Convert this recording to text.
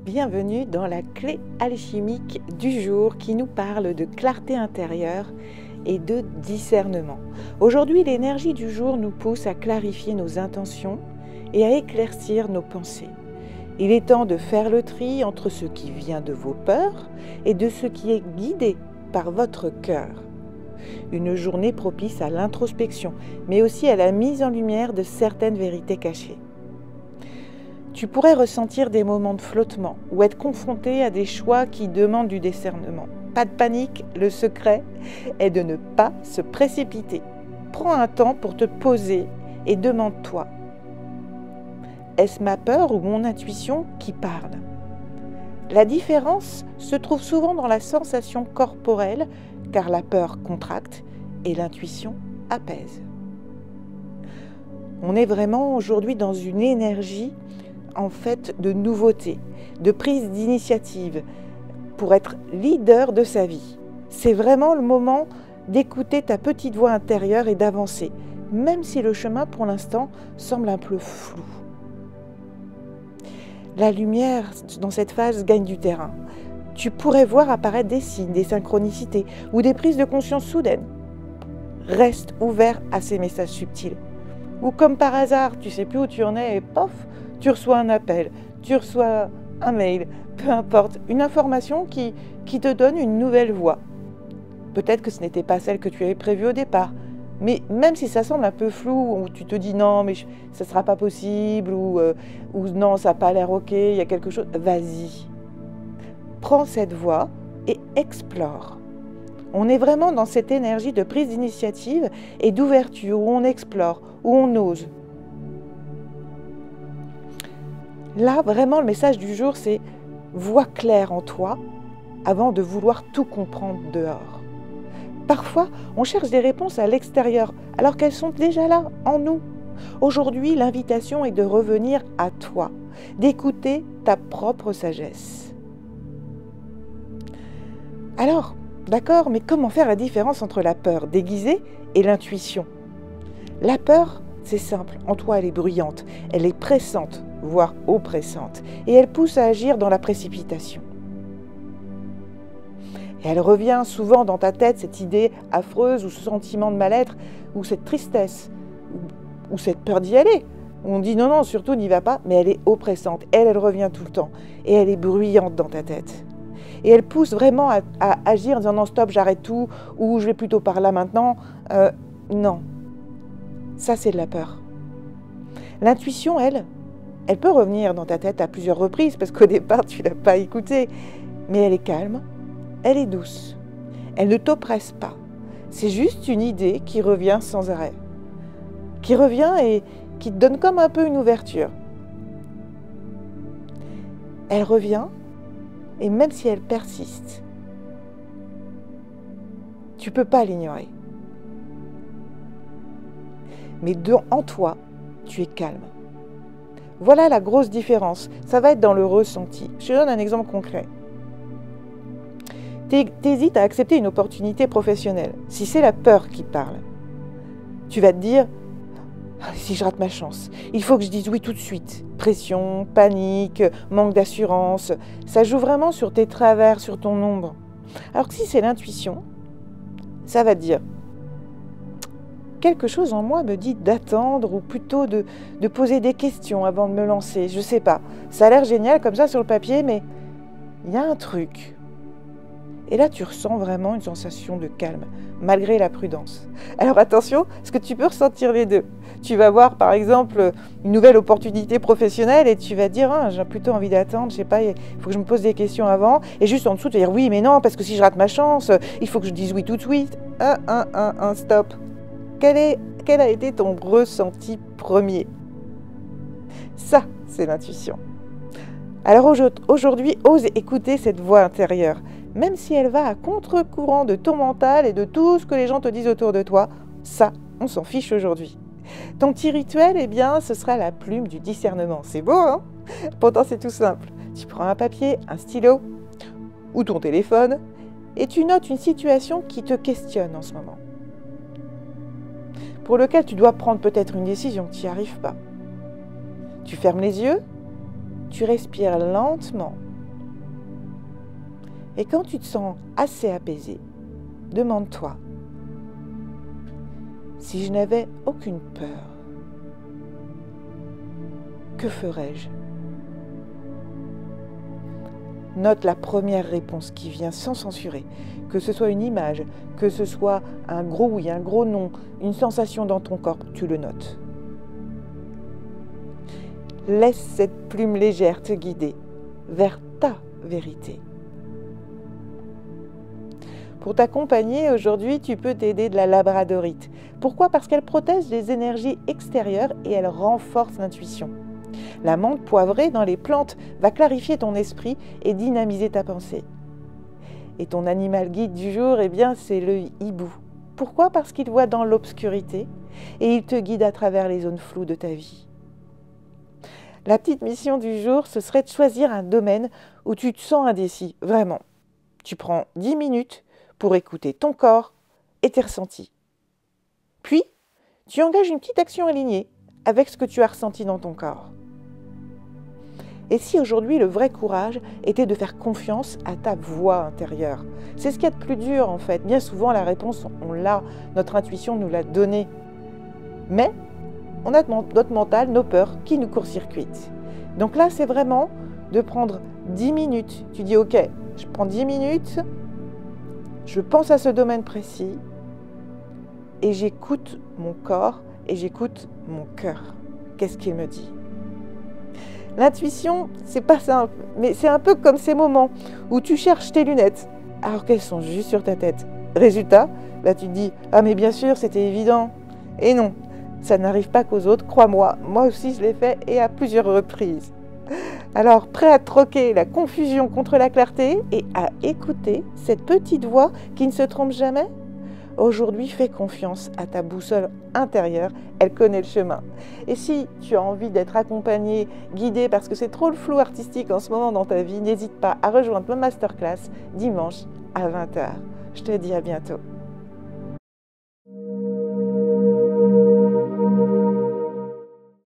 Bienvenue dans la clé alchimique du jour qui nous parle de clarté intérieure et de discernement. Aujourd'hui, l'énergie du jour nous pousse à clarifier nos intentions et à éclaircir nos pensées. Il est temps de faire le tri entre ce qui vient de vos peurs et de ce qui est guidé par votre cœur. Une journée propice à l'introspection, mais aussi à la mise en lumière de certaines vérités cachées. Tu pourrais ressentir des moments de flottement ou être confronté à des choix qui demandent du discernement. Pas de panique, le secret est de ne pas se précipiter. Prends un temps pour te poser et demande-toi: est-ce ma peur ou mon intuition qui parle? La différence se trouve souvent dans la sensation corporelle, car la peur contracte et l'intuition apaise. On est vraiment aujourd'hui dans une énergie en fait de nouveauté, de prise d'initiative pour être leader de sa vie. C'est vraiment le moment d'écouter ta petite voix intérieure et d'avancer, même si le chemin pour l'instant semble un peu flou. La lumière dans cette phase gagne du terrain. Tu pourrais voir apparaître des signes, des synchronicités ou des prises de conscience soudaines. Reste ouvert à ces messages subtils. Ou comme par hasard, tu sais plus où tu en es et pof, tu reçois un appel, tu reçois un mail, peu importe, une information qui te donne une nouvelle voie. Peut-être que ce n'était pas celle que tu avais prévue au départ, mais même si ça semble un peu flou, ou tu te dis non, mais ça ne sera pas possible, ou non, ça n'a pas l'air ok, il y a quelque chose, vas-y. Prends cette voie et explore. On est vraiment dans cette énergie de prise d'initiative et d'ouverture, où on explore, où on ose. Là, vraiment, le message du jour, c'est « vois clair en toi avant de vouloir tout comprendre dehors ». Parfois, on cherche des réponses à l'extérieur, alors qu'elles sont déjà là, en nous. Aujourd'hui, l'invitation est de revenir à toi, d'écouter ta propre sagesse. Alors, d'accord, mais comment faire la différence entre la peur déguisée et l'intuition? La peur, c'est simple, en toi elle est bruyante, elle est pressante, voire oppressante, et elle pousse à agir dans la précipitation. Et elle revient souvent dans ta tête, cette idée affreuse, ou ce sentiment de mal-être, ou cette tristesse, ou cette peur d'y aller. On dit non, non, surtout n'y va pas, mais elle est oppressante, elle revient tout le temps, et elle est bruyante dans ta tête. Et elle pousse vraiment à agir en disant non, stop, j'arrête tout, ou je vais plutôt par là maintenant. Non, ça c'est de la peur. L'intuition, elle peut revenir dans ta tête à plusieurs reprises, parce qu'au départ tu ne l'as pas écoutée, mais elle est calme, elle est douce, elle ne t'oppresse pas. C'est juste une idée qui revient sans arrêt, qui revient et qui te donne comme un peu une ouverture. Elle revient, et même si elle persiste, tu ne peux pas l'ignorer. Mais en toi, tu es calme. Voilà la grosse différence. Ça va être dans le ressenti. Je te donne un exemple concret. T'hésites à accepter une opportunité professionnelle. Si c'est la peur qui parle, tu vas te dire « si je rate ma chance, il faut que je dise oui tout de suite ». Pression, panique, manque d'assurance, ça joue vraiment sur tes travers, sur ton ombre. Alors que si c'est l'intuition, ça va te dire quelque chose en moi me dit d'attendre ou plutôt de poser des questions avant de me lancer. Je ne sais pas. Ça a l'air génial comme ça sur le papier, mais il y a un truc. Et là, tu ressens vraiment une sensation de calme, malgré la prudence. Alors attention, parce que tu peux ressentir les deux. Tu vas voir, par exemple, une nouvelle opportunité professionnelle et tu vas te dire « j'ai plutôt envie d'attendre, je sais pas, il faut que je me pose des questions avant. » Et juste en dessous, tu vas dire « oui, mais non, parce que si je rate ma chance, il faut que je dise oui tout de suite. » Stop. Quel a été ton ressenti premier? Ça, c'est l'intuition. Alors aujourd'hui, ose écouter cette voix intérieure. Même si elle va à contre-courant de ton mental et de tout ce que les gens te disent autour de toi, ça, on s'en fiche aujourd'hui. Ton petit rituel, eh bien, ce sera la plume du discernement. C'est beau, hein? Pourtant, c'est tout simple. Tu prends un papier, un stylo ou ton téléphone et tu notes une situation qui te questionne en ce moment, pour lequel tu dois prendre peut-être une décision, tu n'y arrives pas. Tu fermes les yeux, tu respires lentement Et quand tu te sens assez apaisé, demande-toi, si je n'avais aucune peur, que ferais-je? Note la première réponse qui vient sans censurer, que ce soit une image, que ce soit un gros oui, un gros non, une sensation dans ton corps, tu le notes. Laisse cette plume légère te guider vers ta vérité. Pour t'accompagner, aujourd'hui, tu peux t'aider de la labradorite. Pourquoi? Parce qu'elle protège les énergies extérieures et elle renforce l'intuition. La menthe poivrée dans les plantes va clarifier ton esprit et dynamiser ta pensée. Et ton animal guide du jour, eh bien, c'est le hibou. Pourquoi? Parce qu'il voit dans l'obscurité et il te guide à travers les zones floues de ta vie. La petite mission du jour, ce serait de choisir un domaine où tu te sens indécis, vraiment. Tu prends 10 minutes pour écouter ton corps et tes ressentis. Puis, tu engages une petite action alignée avec ce que tu as ressenti dans ton corps. Et si aujourd'hui le vrai courage était de faire confiance à ta voix intérieure? C'est ce qu'il y a de plus dur en fait. Bien souvent la réponse, on l'a, notre intuition nous l'a donnée. Mais on a notre mental, nos peurs qui nous court-circuitent. Donc là, c'est vraiment de prendre 10 minutes. Tu dis, ok, je prends 10 minutes, je pense à ce domaine précis et j'écoute mon corps et j'écoute mon cœur. Qu'est-ce qu'il me dit? L'intuition, c'est pas simple, mais c'est un peu comme ces moments où tu cherches tes lunettes alors qu'elles sont juste sur ta tête. Résultat, là tu te dis, ah mais bien sûr, c'était évident. Et non, ça n'arrive pas qu'aux autres, crois-moi, moi aussi je l'ai fait et à plusieurs reprises. Alors, prêt à troquer la confusion contre la clarté et à écouter cette petite voix qui ne se trompe jamais? Aujourd'hui, fais confiance à ta boussole intérieure, elle connaît le chemin. Et si tu as envie d'être accompagné, guidé, parce que c'est trop le flou artistique en ce moment dans ta vie, n'hésite pas à rejoindre ma masterclass dimanche à 20h. Je te dis à bientôt.